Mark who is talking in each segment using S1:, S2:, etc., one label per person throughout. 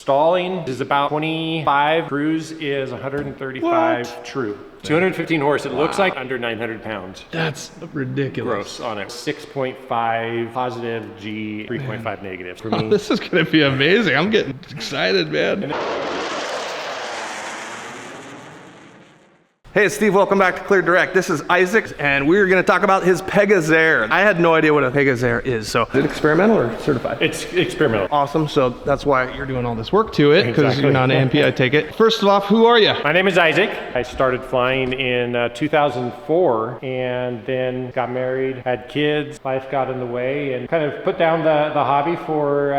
S1: Stalling is about 25, cruise is 135
S2: What?
S1: true. 215 horse, it looks like under 900 pounds.
S2: That's ridiculous.
S1: Gross on it. 6.5 positive G, 3.5 negative. For me.
S2: This is gonna be amazing. I'm getting excited, man. Hey, it's Steve. Welcome back to Clear Direct. This is Isaac, and we're going to talk about his Pegazair. I had no idea what a Pegazair is, so is it experimental or certified?
S1: It's experimental.
S2: Awesome. So that's why you're doing all this work to it, because
S1: Exactly.
S2: you're not an AMP, I take it. First off, who are you?
S1: My name is Isaac. I started flying in 2004 and then got married, had kids. Life got in the way and kind of put down the hobby for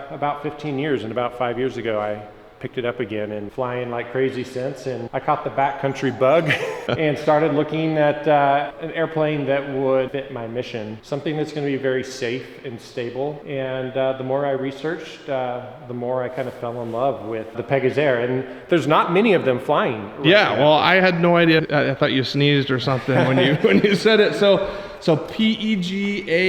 S1: about 15 years. And about 5 years ago, I picked it up again and flying like crazy since. And I caught the backcountry bug and started looking at an airplane that would fit my mission, something that's going to be very safe and stable. And the more I researched, the more I kind of fell in love with the Pegazair. And there's not many of them flying.
S2: Yeah, well, I had no idea. I thought you sneezed or something when you said it. So Pegazair,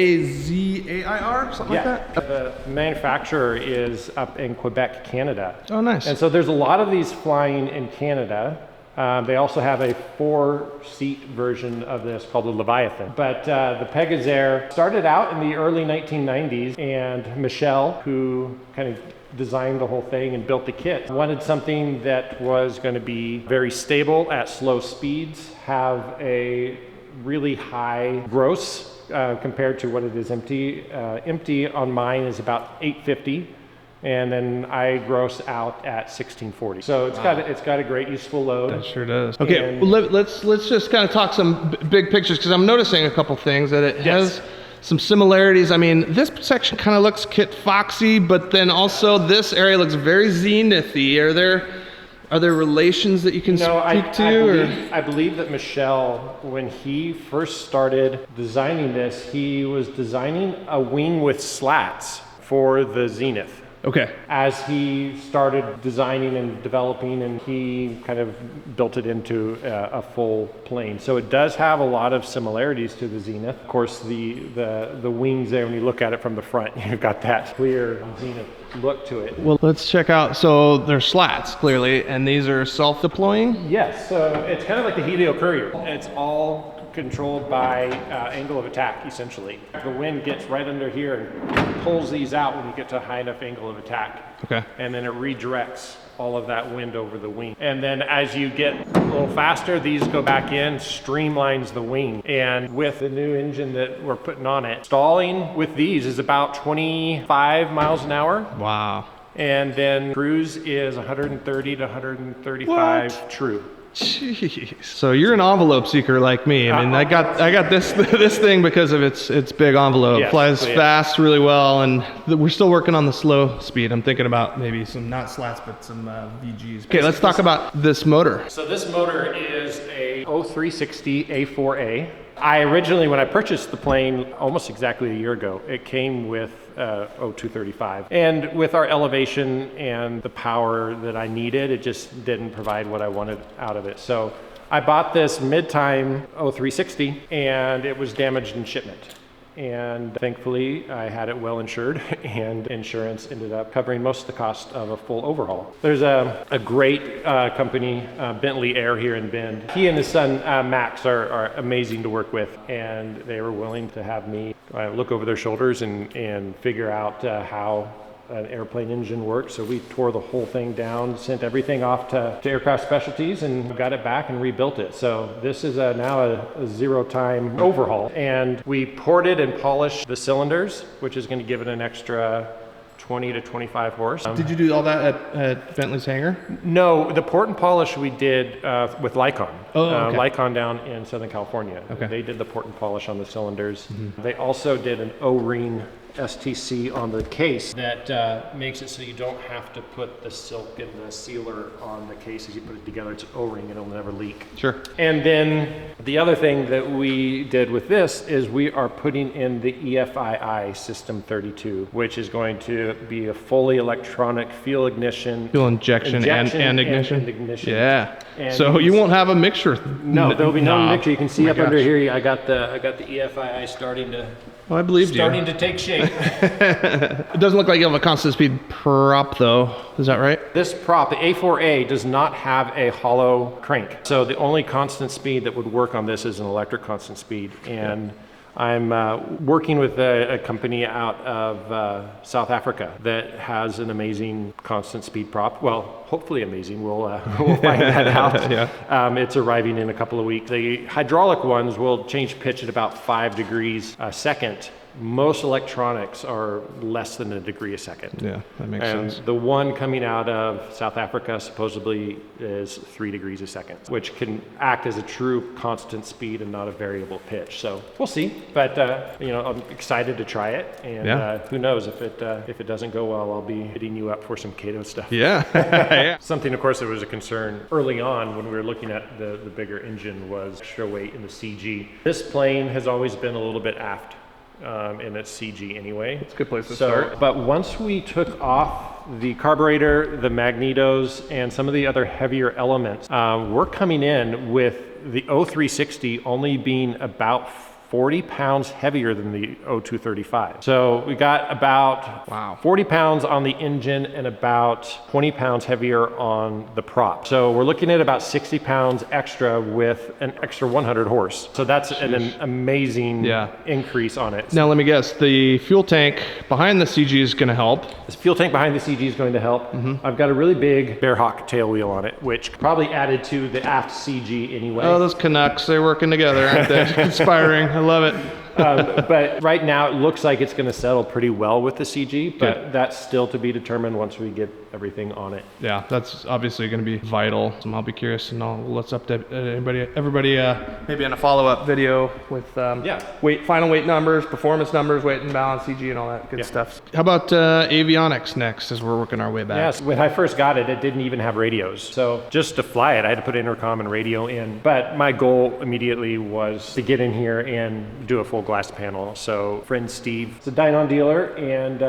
S2: something like that?
S1: The manufacturer is up in Quebec, Canada.
S2: Oh, nice.
S1: And so there's a lot of these flying in Canada. They also have a 4-seat version of this called the Leviathan. But the Pegazair started out in the early 1990s, and Michelle, who kind of designed the whole thing and built the kit, wanted something that was going to be very stable at slow speeds, have a really high gross compared to what it is empty. Empty on mine is about 850, and then I gross out at 1640. So it's got a great useful load.
S2: That sure does. Okay, well, let's just kind of talk some big pictures, because I'm noticing a couple things that it has some similarities. I mean, this section kind of looks Kitfoxy, but then also this area looks very Zenith-y. Are there relations that you can speak to?
S1: I believe that Michelle, when he first started designing this, he was designing a wing with slats for the Zenith.
S2: Okay.
S1: As he started designing and developing, and he kind of built it into a full plane. So it does have a lot of similarities to the Zenith. Of course, the wings there, when you look at it from the front, you've got that clear Zenith look to it.
S2: Well, let's check out. So they're slats, clearly, and these are self-deploying?
S1: Yes, so it's kind of like the Helio Courier. It's all controlled by angle of attack, essentially. The wind gets right under here and pulls these out when you get to a high enough angle of attack.
S2: Okay.
S1: And then it redirects all of that wind over the wing. And then as you get a little faster, these go back in, streamlines the wing. And with the new engine that we're putting on it, stalling with these is about 25 miles an hour.
S2: Wow.
S1: And then cruise is 130 to 135 true.
S2: Jeez. So you're an envelope seeker like me. I mean, I got this thing because of its big envelope.
S1: Yes,
S2: Flies fast really well, and we're still working on the slow speed. I'm thinking about maybe some, not slats, but some VGs. Okay, let's talk about this motor.
S1: So this motor is a 0360 A4A. I originally, when I purchased the plane almost exactly a year ago, it came with 0235. And with our elevation and the power that I needed, it just didn't provide what I wanted out of it. So I bought this mid-time 0360, and it was damaged in shipment. And thankfully, I had it well insured, and insurance ended up covering most of the cost of a full overhaul. There's a great company, Bentley Air here in Bend. He and his son, Max, are amazing to work with, and they were willing to have me look over their shoulders and figure out how an airplane engine works. So we tore the whole thing down, sent everything off to Aircraft Specialties, and got it back and rebuilt it. So this is now a zero-time overhaul. And we ported and polished the cylinders, which is going to give it an extra 20 to 25 horse.
S2: Did you do all that at Bentley's hangar?
S1: No, the port and polish we did with Lycon.
S2: Oh, okay.
S1: Lycon down in Southern California.
S2: Okay.
S1: They did the port and polish on the cylinders. Mm-hmm. They also did an O-ring STC on the case that makes it so you don't have to put the silk and the sealer on the case as you put it together. It's O-ring, it'll never leak.
S2: Sure.
S1: And then the other thing that we did with this is we are putting in the EFII System 32, which is going to be a fully electronic fuel ignition.
S2: Fuel injection and ignition?
S1: And ignition.
S2: Yeah.
S1: And
S2: so you won't have a mixture?
S1: No, there'll be no mixture. You can see up
S2: gosh.
S1: under here, I got the EFII starting to
S2: Oh, I believed
S1: to take shape. say.
S2: It doesn't look like you have a constant speed prop though. Is that right?
S1: This prop, the A4A, does not have a hollow crank. So the only constant speed that would work on this is an electric constant speed. And I'm working with a company out of South Africa that has an amazing constant speed prop. Well, hopefully amazing. We'll find that out.
S2: Yeah.
S1: It's arriving in a couple of weeks. The hydraulic ones will change pitch at about 5 degrees a second. Most electronics are less than a degree a second.
S2: Yeah, that makes sense.
S1: And the one coming out of South Africa supposedly is 3 degrees a second, which can act as a true constant speed and not a variable pitch. So we'll see. But I'm excited to try it. And who knows, if it doesn't go well, I'll be hitting you up for some Kato stuff.
S2: Yeah. Yeah.
S1: Something, of course, that was a concern early on when we were looking at the bigger engine was extra weight in the CG. This plane has always been a little bit aft. In its CG anyway.
S2: It's a good place to start.
S1: But once we took off the carburetor, the magnetos, and some of the other heavier elements, we're coming in with the 0360 only being about 40 pounds heavier than the 0235. So we got about 40 pounds on the engine and about 20 pounds heavier on the prop. So we're looking at about 60 pounds extra with an extra 100 horse. So that's an amazing increase on it.
S2: Now let me guess, the fuel tank behind the CG is going to help.
S1: This fuel tank behind the CG is going to help. I've got a really big Bearhawk tail wheel on it, which probably added to the aft CG anyway.
S2: Oh, those Canucks, they're working together, aren't they? Conspiring. I love it.
S1: But right now it looks like it's going to settle pretty well with the CG, but that's still to be determined once we get everything on it.
S2: Yeah, that's obviously going to be vital. So I'll be curious, and let's update everybody maybe in a follow-up video with final weight numbers, performance numbers, weight and balance, CG, and all that good stuff. How about Avionics next as we're working our way back?
S1: Yes, when I first got it, it didn't even have radios. So just to fly it, I had to put intercom and radio in. But my goal immediately was to get in here and do a full glass panel. So friend Steve is a Dynon dealer and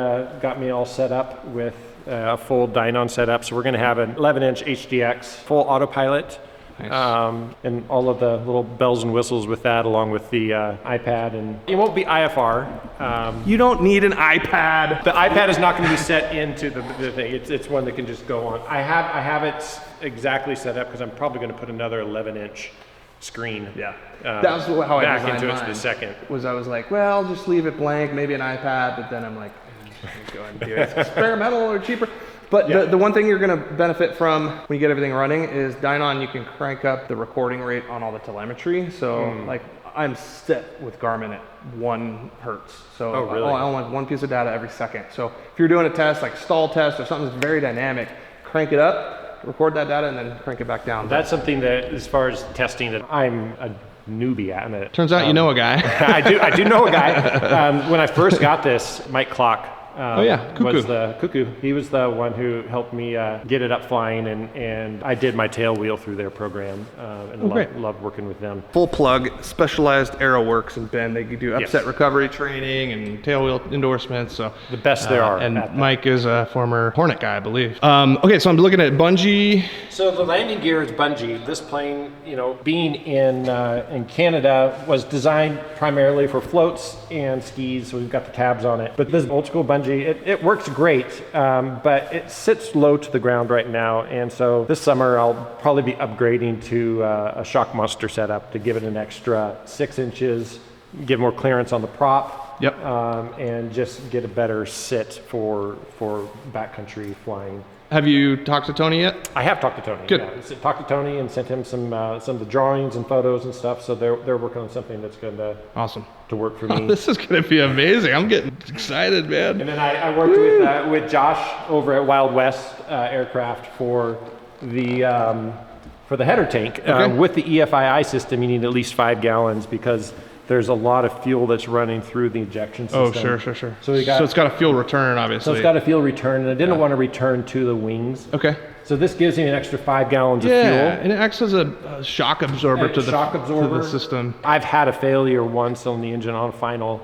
S1: got me all set up with a full Dynon setup. So we're going to have an 11-inch HDX, full autopilot, and all of the little bells and whistles with that, along with the iPad. And it won't be IFR.
S2: You don't need an iPad.
S1: The iPad is not going to be set into the thing. It's one that can just go on. I have it exactly set up because I'm probably going to put another 11-inch screen.
S2: Yeah. That was how I
S1: back
S2: designed
S1: into
S2: mine.
S1: it the second.
S2: I was like, well, just leave it blank, maybe an iPad, but then I'm like, go ahead and do it. It's experimental or cheaper. But the one thing you're going to benefit from when you get everything running is Dynon, you can crank up the recording rate on all the telemetry. So like I'm set with Garmin at 1 hertz. So I only have 1 piece of data every second. So if you're doing a test, like stall test or something that's very dynamic, crank it up, record that data, and then crank it back down.
S1: That's something that, as far as testing, that I'm a newbie at.
S2: Turns out you know a guy.
S1: I do know a guy. When I first got this, Mike Clock was the Cuckoo. He was the one who helped me get it up flying, and I did my tail wheel through their program, and loved working with them.
S2: Full plug, specialized aero works in Bend. They do upset recovery training and tail wheel endorsements. So
S1: the best there are.
S2: And Mike is a former Hornet guy, I believe. Okay, so I'm looking at bungee.
S1: So the landing gear is bungee. This plane, being in Canada, was designed primarily for floats and skis. So we've got the tabs on it. But this old school bungee, it works great, but it sits low to the ground right now. And so this summer I'll probably be upgrading to a Shock Monster setup to give it an extra 6 inches, give more clearance on the prop, and just get a better sit for backcountry flying.
S2: Have you talked to Tony yet?
S1: I have talked to Tony.
S2: Good.
S1: Yeah. Talked to Tony and sent him some of the drawings and photos and stuff. So they're working on something that's going to work for me.
S2: This is going to be amazing. I'm getting excited, man.
S1: And then I worked with Josh over at Wild West Aircraft for the header tank. With the EFII system, you need at least 5 gallons because there's a lot of fuel that's running through the injection system.
S2: Oh, sure.
S1: So it's got
S2: a fuel return, obviously.
S1: So it's got a fuel return, and I didn't want to return to the wings.
S2: Okay.
S1: So this gives you an extra 5 gallons of
S2: Yeah,
S1: fuel.
S2: and it acts as a shock absorber to the
S1: Shock absorber.
S2: to the system.
S1: I've had a failure once on the engine on final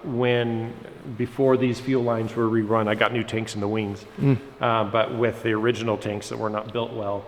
S1: when before these fuel lines were rerun. I got new tanks in the wings, but with the original tanks that were not built well,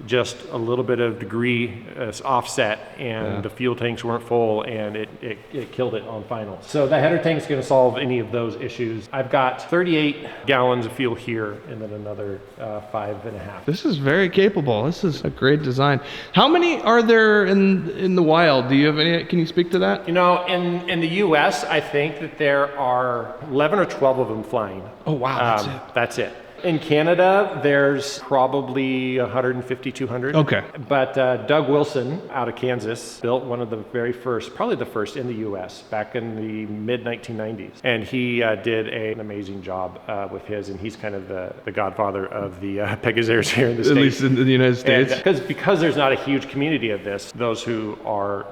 S1: just a little bit of degree offset, and the fuel tanks weren't full, and it killed it on final. So the header tank's going to solve any of those issues. I've got 38 gallons of fuel here, and then another 5.5.
S2: This is very capable. This is a great design. How many are there in the wild? Do you have any? Can you speak to that?
S1: You know, in the U.S., I think that there are 11 or 12 of them flying.
S2: Oh wow,
S1: That's it. In Canada, there's probably 150, 200.
S2: Okay.
S1: But Doug Wilson out of Kansas built one of the very first, probably the first in the U.S. back in the mid-1990s. And he did an amazing job with his, and he's kind of the godfather of the Pegazairs here in the States.
S2: At least in the United States.
S1: Because there's not a huge community of this, those who are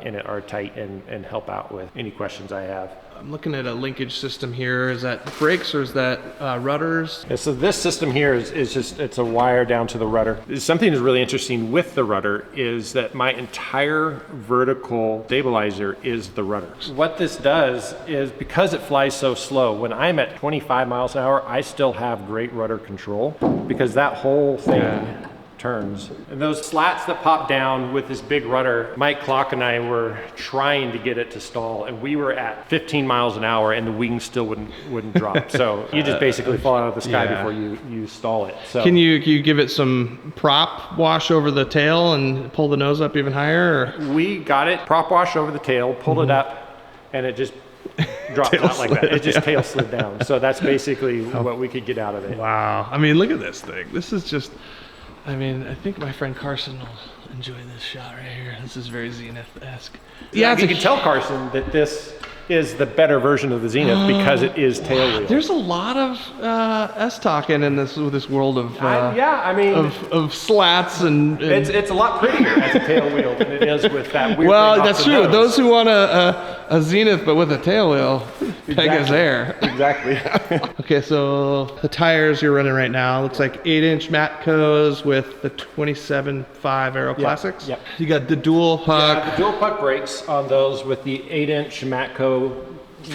S1: in it are tight and help out with any questions I have.
S2: I'm looking at a linkage system here. Is that brakes or is that rudders?
S1: Yeah, so this system here is just, it's a wire down to the rudder. Something that's really interesting with the rudder is that my entire vertical stabilizer is the rudder. What this does is, because it flies so slow, when I'm at 25 miles an hour, I still have great rudder control because that whole thing turns. And those slats that pop down with this big rudder, Mike Clock and I were trying to get it to stall, and we were at 15 miles an hour and the wings still wouldn't drop. So you just basically fall out of the sky before you stall it. So
S2: Can you give it some prop wash over the tail and pull the nose up even higher? Or?
S1: we got it prop wash over the tail, pulled it up, and it just dropped out like that. It just tail slid down. So that's basically what we could get out of it.
S2: Wow. I mean, look at this thing. This is just, I mean, I think my friend Carson will enjoy this shot right here. This is very Zenith-esque.
S1: Yeah, you can tell, Carson, that this is the better version of the Zenith because it is tail wheel.
S2: There's a lot of S-talking in this world of
S1: I mean,
S2: of slats and
S1: it's a lot prettier as a tail wheel than it is with that weird
S2: well,
S1: thing off
S2: that's
S1: the
S2: true.
S1: nose.
S2: Those who want a Zenith but with a tail wheel, Pegazair.
S1: Exactly.
S2: Okay, so the tires you're running right now looks like 8-inch Matcos with the 27.5 Aero Classics.
S1: Yep.
S2: You got the dual puck.
S1: The dual puck brakes on those with the 8-inch Matco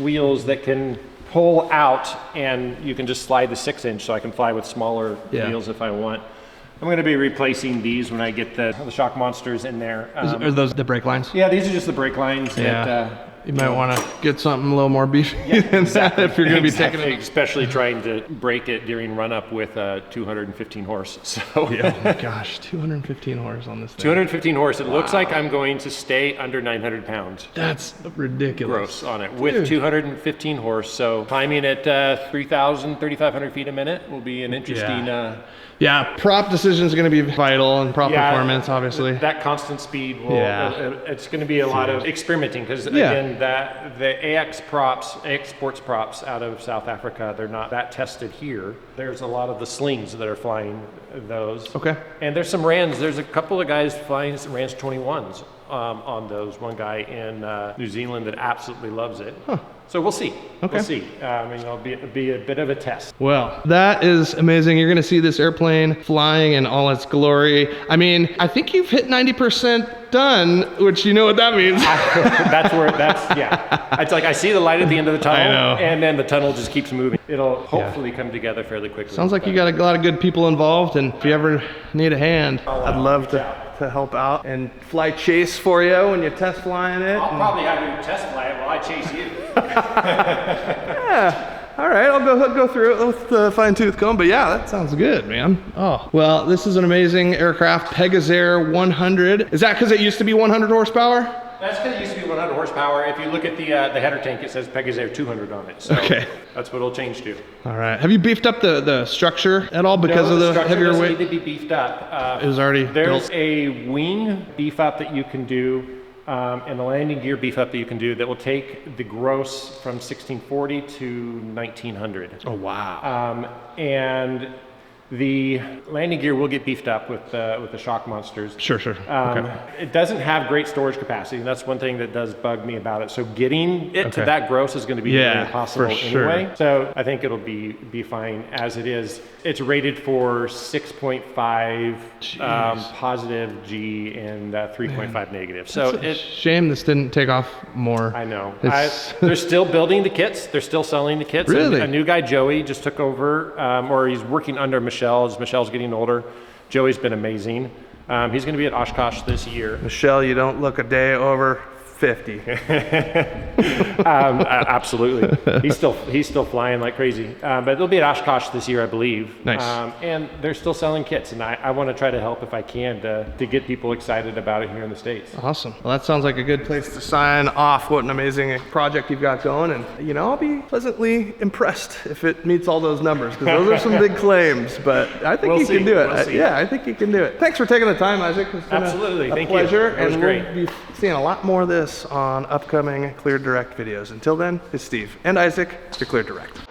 S1: wheels that can pull out, and you can just slide the 6-inch, so I can fly with smaller wheels if I want. I'm going to be replacing these when I get the Shock Monsters in there.
S2: Are those the brake lines?
S1: Yeah, these are just the brake lines that
S2: you might want to get something a little more beefy than that if you're going to be taking it.
S1: Especially trying to brake it during run-up with 215 horse. So
S2: oh my gosh, 215 horse on this thing.
S1: 215 horse. It looks like I'm going to stay under 900 pounds.
S2: That's ridiculous.
S1: Gross on it with 215 horse. So climbing at 3,000, 3,500 feet a minute will be an interesting.
S2: Yeah, prop decision is going to be vital, and prop performance, obviously.
S1: That constant speed will. It's going to be a lot of experimenting because again, the AX sports props out of South Africa, they're not that tested here. There's a lot of the slings that are flying those. Okay. And there's some Rands. There's a couple of guys flying some Rands 21s on those. One guy in New Zealand that absolutely loves it. Huh. So we'll see. Okay. We'll see. I mean, it'll be a bit of a test.
S2: Well, that is amazing. You're going to see this airplane flying in all its glory. I mean, I think you've hit 90% done, which you know what that means.
S1: It's like I see the light at the end of the tunnel,
S2: I know.
S1: And then the tunnel just keeps moving. It'll hopefully come together fairly quickly.
S2: Sounds like you got a lot of good people involved, and if you ever need a hand, I'd love to help out and fly chase for you when you test flying it.
S1: I'll probably have you test fly it while I chase you.
S2: Yeah. All right, I'll go through it with the fine-tooth comb, but yeah, that sounds good, man. Oh, well, this is an amazing aircraft, Pegazair 100. Is that because it used to be 100 horsepower?
S1: That's because it used to be 100 horsepower. If you look at the header tank, it says Pegazair 200 on it. So that's what it'll change to.
S2: All right. Have you beefed up the structure at all because of the heavier weight?
S1: No, the structure doesn't need to be beefed up.
S2: It was already
S1: There's
S2: built.
S1: a wing beef up that you can do and the landing gear beef up that you can do that will take the gross from 1640 to 1900.
S2: Oh, wow.
S1: And The landing gear will get beefed up with the shock monsters.
S2: Sure. Okay.
S1: It doesn't have great storage capacity, and that's one thing that does bug me about it. So getting it to that gross is going to be nearly impossible anyway. So I think it'll be fine as it is. It's rated for 6.5 positive G and 3.5 negative. So
S2: it's a shame this didn't take off more.
S1: I know. They're still building the kits. They're still selling the kits.
S2: Really?
S1: A new guy, Joey, just took over, or he's working under Michelle as Michelle's getting older. Joey's been amazing. He's going to be at Oshkosh this year.
S2: Michelle, you don't look a day over 50.
S1: Absolutely. He's still flying like crazy. But they'll be at Oshkosh this year, I believe.
S2: Nice.
S1: And they're still selling kits, and I want to try to help if I can to get people excited about it here in the States.
S2: Awesome. Well, that sounds like a good place to sign off. What an amazing project you've got going. And, I'll be pleasantly impressed if it meets all those numbers, because those are some big claims, but I think you can do it. I think you can do it. Thanks for taking the time, Isaac. It's been
S1: Absolutely.
S2: a
S1: Thank
S2: pleasure.
S1: you. It was
S2: and
S1: great.
S2: We'll be seeing a lot more of this on upcoming Clear Direct videos. Until then, it's Steve and Isaac to Clear Direct.